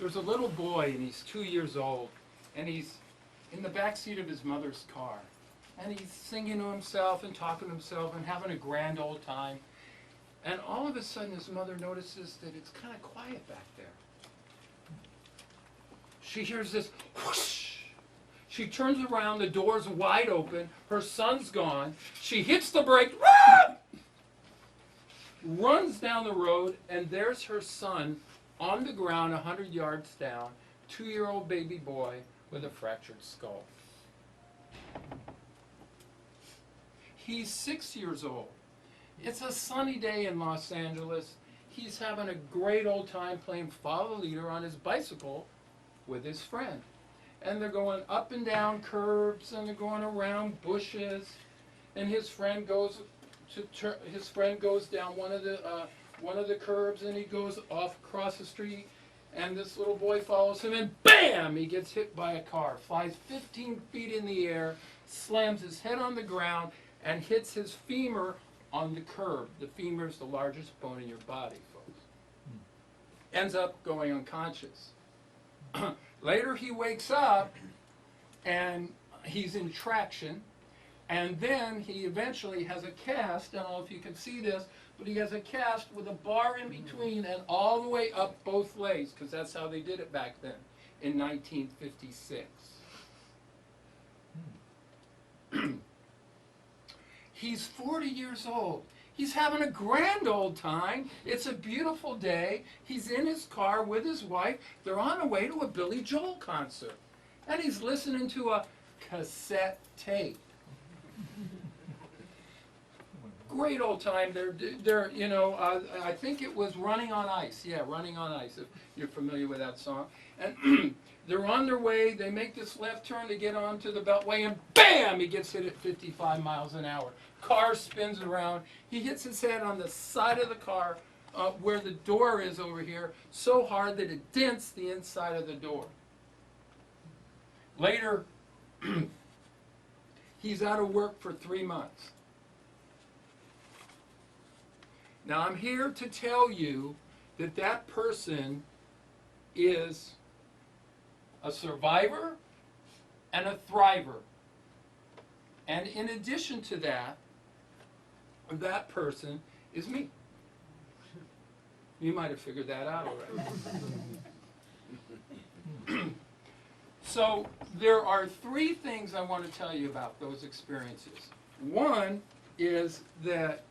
There's a little boy, and he's 2 years old, and he's in the back seat of his mother's car. And he's singing to himself and talking to himself and having a grand old time. And all of a sudden, his mother notices that it's kind of quiet back there. She hears this whoosh. She turns around, the door's wide open, her son's gone. She hits the brake, runs down the road, and there's her son on the ground 100 yards down, 2-year-old baby boy with a fractured skull. He's 6 years old. It's a sunny day in Los Angeles. He's having a great old time playing follow the leader on his bicycle with his friend. And they're going up and down curbs, and they're going around bushes. And his friend goes down one of the curbs, and he goes off across the street. And this little boy follows him, and bam! He gets hit by a car, flies 15 feet in the air, slams his head on the ground, and hits his femur on the curb. The femur is the largest bone in your body, folks. Ends up going unconscious. Later he wakes up, and he's in traction, and then he eventually has a cast. I don't know if you can see this, but he has a cast with a bar in between and all the way up both legs, because that's how they did it back then in 1956. He's 40 years old. He's having a grand old time. It's a beautiful day. He's in his car with his wife. They're on the way to a Billy Joel concert. And he's listening to a cassette tape. Great old time. I think it was Running on Ice. Yeah, Running on Ice, if you're familiar with that song. And they're on their way. They make this left turn to get onto the Beltway, and bam! He gets hit at 55 miles an hour. Car spins around. He hits his head on the side of the car where the door is over here so hard that it dents the inside of the door. Later, he's out of work for 3 months. Now, I'm here to tell you that that person is a survivor and a thriver. And in addition to that, that person is me. You might have figured that out already. So there are 3 things I want to tell you about those experiences. One is that,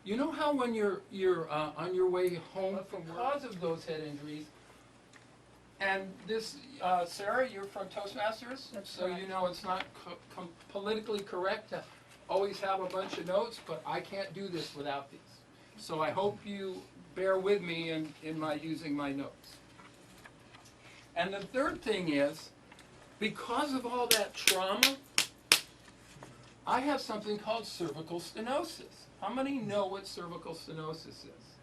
you know how when you're on your way home because of those head injuries, and this, Sarah, you're from Toastmasters? That's so correct. you know it's not politically correct to always have a bunch of notes, but I can't do this without these. So I hope you bear with me in my using my notes. And the third thing is, because of all that trauma, I have something called cervical stenosis. How many know what cervical stenosis is?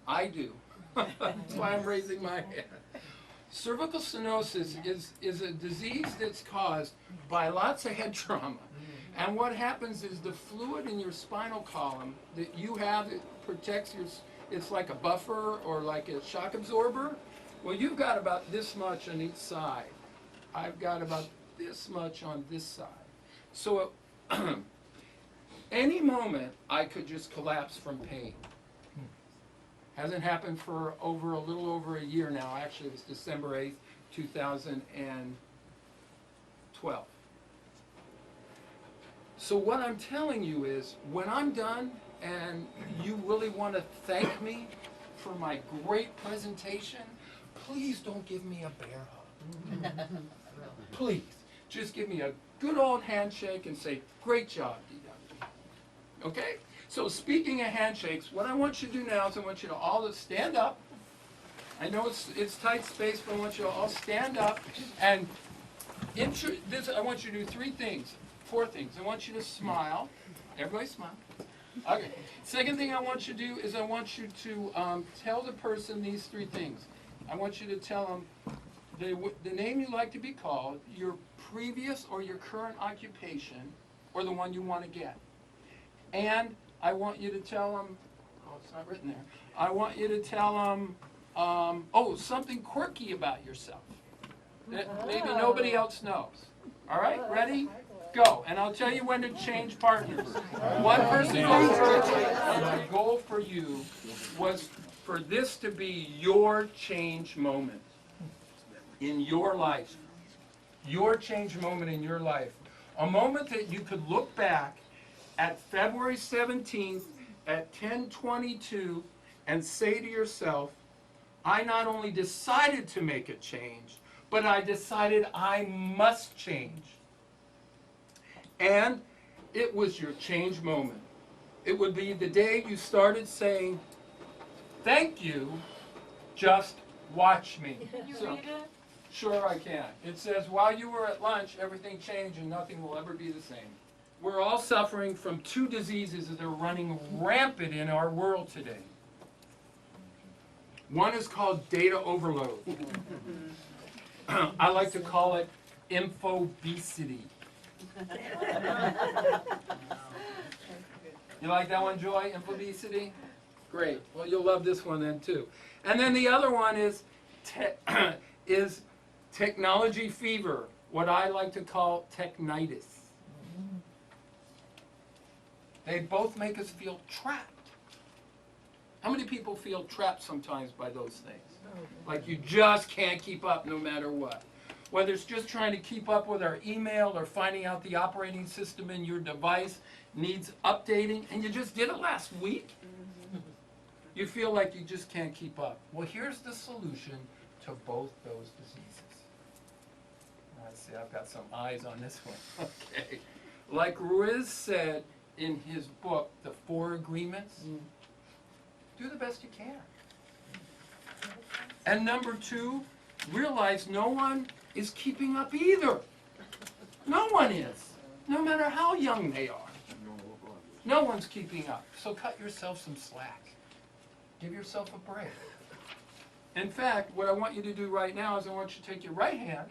I do. That's why I'm raising my hand. Cervical stenosis is a disease that's caused by lots of head trauma. And what happens is the fluid in your spinal column that you have, it protects your, it's like a buffer or like a shock absorber. Well, you've got about this much on each side. I've got about this much on this side. So any moment I could just collapse from pain. Hasn't happened for a little over a year now. Actually, it was December 8th, 2012. So what I'm telling you is, when I'm done and you really want to thank me for my great presentation, please don't give me a bear hug. Please, just give me a good old handshake and say, great job, DW. Okay? So speaking of handshakes, what I want you to do now is I want you to all stand up. I know it's tight space, but I want you to all stand up and I want you to do 4 things. I want you to smile. Everybody smile. Okay. Second thing I want you to do is I want you to tell the person these 3 things. I want you to tell them the name you like to be called, your previous or your current occupation, or the one you want to get. And I want you to tell them, oh, it's not written there. I want you to tell them Oh, something quirky about yourself that maybe nobody else knows. All right, ready? Go. And I'll tell you when to change partners. One person goes first, and my goal for you was for this to be your change moment in your life. Your change moment in your life. A moment that you could look back at February 17th at 10:22 and say to yourself, I not only decided to make a change, but I decided I must change. And it was your change moment. It would be the day you started saying, thank you, just watch me. Can you So, read it? sure I can. It says, while you were at lunch, everything changed and nothing will ever be the same. We're all suffering from two diseases that are running rampant in our world today. One is called data overload. I like to call it infobesity. You like that one, Joy? Infobesity? Great. Well, you'll love this one then too. And then the other one is technology fever, what I like to call technitis. They both make us feel trapped. How many people feel trapped sometimes by those things? Like you just can't keep up no matter what. Whether it's just trying to keep up with our email or finding out the operating system in your device needs updating, and you just did it last week. You feel like you just can't keep up. Well, here's the solution to both those diseases. I see I've got some eyes on this one. Okay. Like Ruiz said in his book, The 4 Agreements, do the best you can. And number 2, realize no one is keeping up either. No one is, no matter how young they are. No one's keeping up. So cut yourself some slack. Give yourself a break. In fact, what I want you to do right now is I want you to take your right hand,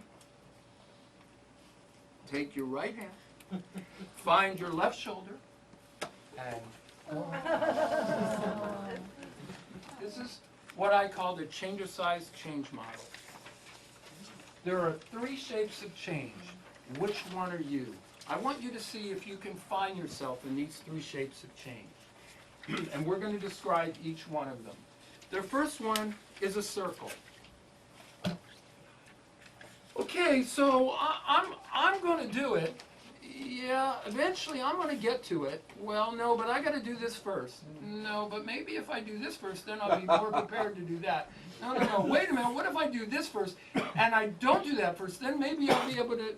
find your left shoulder, and this is what I call the change of size change model. There are 3 shapes of change. Which one are you? I want you to see if you can find yourself in these 3 shapes of change. And we're going to describe each one of them. The first one is a circle. Okay, so I'm going to do it. Yeah, eventually I'm going to get to it. Well, no, but I got to do this first. No, but maybe if I do this first, then I'll be more prepared to do that. No, wait a minute, what if I do this first, and I don't do that first, then maybe I'll be able to...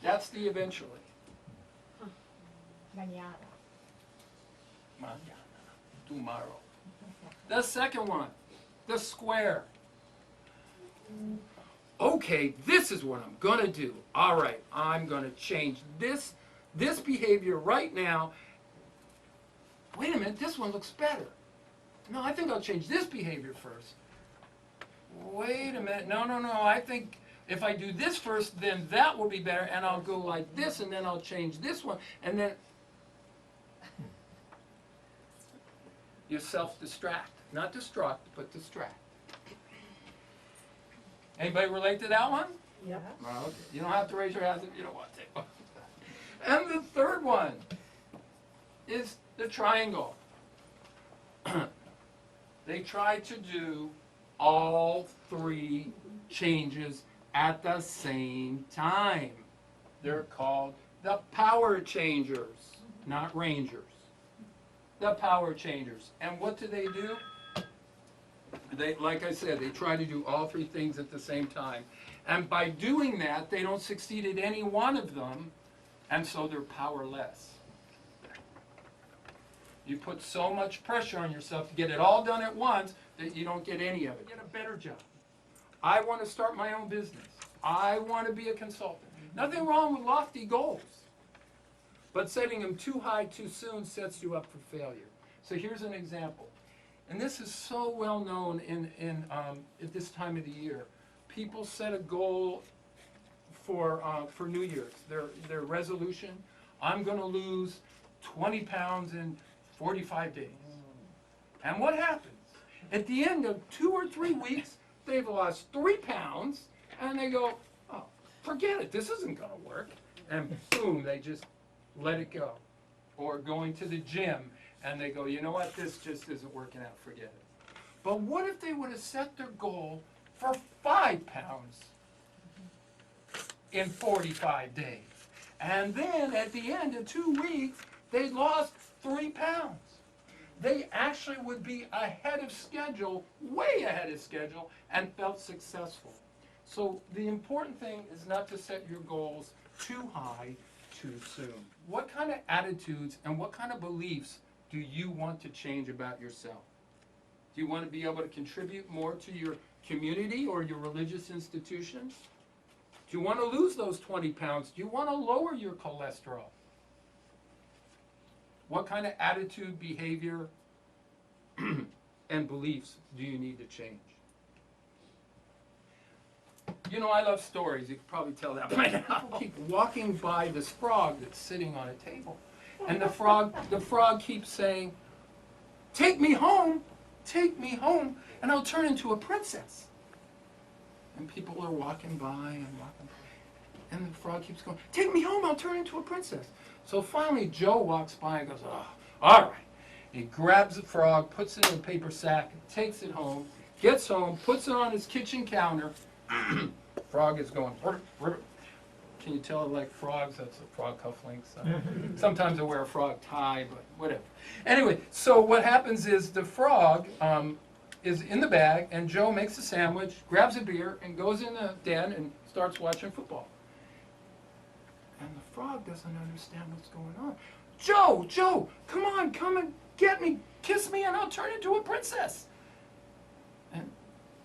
That's the eventually. Mañana. Tomorrow. The second one, the square. Okay, this is what I'm going to do. All right, I'm going to change this behavior right now. Wait a minute, this one looks better. No, I think I'll change this behavior first. Wait a minute, no, I think if I do this first, then that will be better, and I'll go like this, and then I'll change this one, and then you self-distract. Not destruct, but distract. Anybody relate to that one? Yep. Well, okay. You don't have to raise your hands if you don't want to. And the third one is the triangle. They try to do all 3 changes at the same time. They're called the power changers, not rangers. The power changers. And what do? They, like I said, they try to do all 3 things at the same time. And by doing that, they don't succeed at any one of them, and so they're powerless. You put so much pressure on yourself to get it all done at once that you don't get any of it. Get a better job. I want to start my own business. I want to be a consultant. Nothing wrong with lofty goals. But setting them too high too soon sets you up for failure. So here's an example. And this is so well known at this time of the year. People set a goal for New Year's. Their resolution, I'm going to lose 20 pounds in 45 days. And what happens? At the end of 2 or 3 weeks, they've lost 3 pounds, and they go, oh, forget it, this isn't going to work. And boom, they just let it go. Or going to the gym, and they go, you know what, this just isn't working out, forget it. But what if they would have set their goal for 5 pounds in 45 days? And then at the end of 2 weeks, they lost 3 pounds. They actually would be ahead of schedule, way ahead of schedule, and felt successful. So the important thing is not to set your goals too high too soon. What kind of attitudes and what kind of beliefs do you want to change about yourself? Do you want to be able to contribute more to your community or your religious institutions? Do you want to lose those 20 pounds? Do you want to lower your cholesterol? What kind of attitude, behavior, and beliefs do you need to change? You know, I love stories. You can probably tell that by now. I keep walking by this frog that's sitting on a table. And the frog keeps saying, take me home, and I'll turn into a princess. And people are walking by and walking by. And the frog keeps going, take me home, I'll turn into a princess. So finally Joe walks by and goes, oh, all right. He grabs the frog, puts it in a paper sack, takes it home, gets home, puts it on his kitchen counter. Frog is going, rrr, rrr. Can you tell like frogs? That's a frog cufflinks. Sometimes I wear a frog tie, but whatever. Anyway, so what happens is the frog is in the bag, and Joe makes a sandwich, grabs a beer, and goes in the den and starts watching football. And the frog doesn't understand what's going on. Joe, come on, come and get me, kiss me, and I'll turn into a princess. And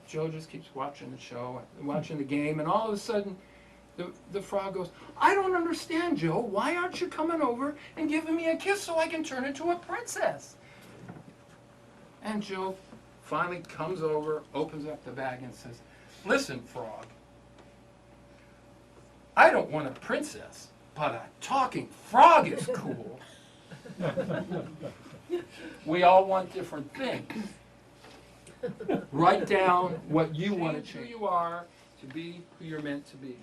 Joe just keeps watching the show, watching the game, and all of a sudden, the frog goes, I don't understand, Joe. Why aren't you coming over and giving me a kiss so I can turn into a princess? And Joe finally comes over, opens up the bag, and says, listen, frog, I don't want a princess, but a talking frog is cool. We all want different things. Write down what you want to change. Who you are to be who you're meant to be.